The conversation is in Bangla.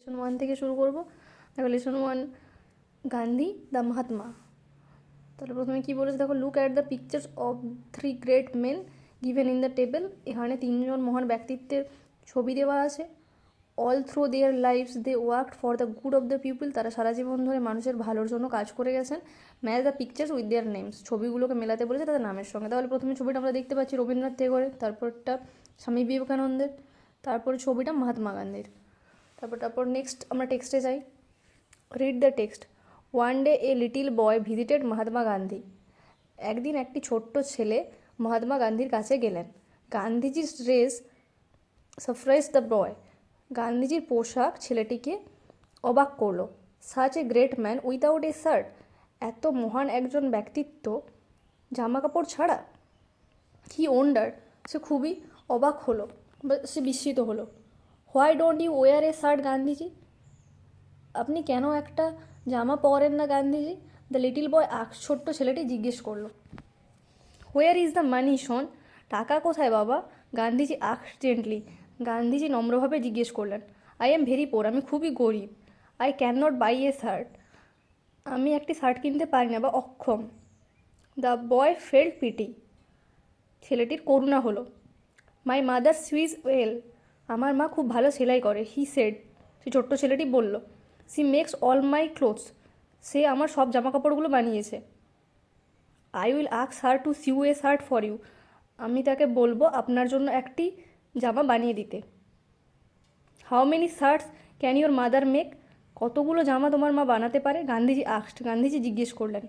লেসন 1 থেকে শুরু করব। দেখো লেসন 1, গান্ধী দ্য মহাত্মা। তাহলে প্রথমে কী বলেছে দেখো, look at the pictures of 3 great men given in the table. এখানে 3জন মহান ব্যক্তিত্বের ছবি দেওয়া আছে। All through their lifes they worked for the good of the people. তারা সারা জীবন ধরে মানুষের ভালোর জন্য কাজ করে গেছেন। Match the pictures with their names. ছবিগুলোকে মেলাতে বলেছে তাদের নামের সঙ্গে। তাহলে প্রথমে ছবিটা আমরা দেখতে পাচ্ছি রবীন্দ্রনাথ টেগোরের, তারপরটা স্বামী বিবেকানন্দের, তারপরে ছবিটা মহাত্মা গান্ধীর। তারপর নেক্সট আমরা টেক্সটে যাই। Read the text. One day a little boy visited Mahatma Gandhi. একদিন একটি ছোট্ট ছেলে মহাত্মা গান্ধীর কাছে গেলেন। গান্ধীজির ড্রেস সারপ্রাইজ দ্য বয়। গান্ধীজির পোশাক ছেলেটিকে অবাক করলো। Such a great man without A shirt. এত মহান একজন ব্যক্তিত্ব জামা কাপড় ছাড়া। হি ওন্ডার। সে খুবই অবাক হলো বা সে বিস্মিত হলো। Why don't you wear a shirt Gandhiji. আপনি কেন একটা জামা পরেন না গান্ধীজি? দ্য লিটিল বয় ছোট্ট ছেলেটি জিজ্ঞেস করলো। Where is the money son. টাকা কোথায় বাবা? গান্ধীজি জেন্টলি। গান্ধীজি নম্রভাবে জিজ্ঞেস করলেন। I am very poor. আমি খুবই গরিব। I can not buy a shirt. আমি একটি শার্ট কিনতে পারি না বা অক্ষম। The boy felt pity. ছেলেটির করুণা হলো। My mother sews well. আমার মা খুব ভালো সেলাই করে। He said. সে ছোট্ট ছেলেটি বলল। She makes all my clothes. সে আমার সব জামা কাপড়গুলো বানিয়েছে। I will ask her to sew a shirt for you. আমি তাকে বলবো আপনার জন্য একটি জামা বানিয়ে দিতে। How many shirts can your mother make. কতগুলো জামা তোমার মা বানাতে পারে? গান্ধীজি জিজ্ঞেস করলেন।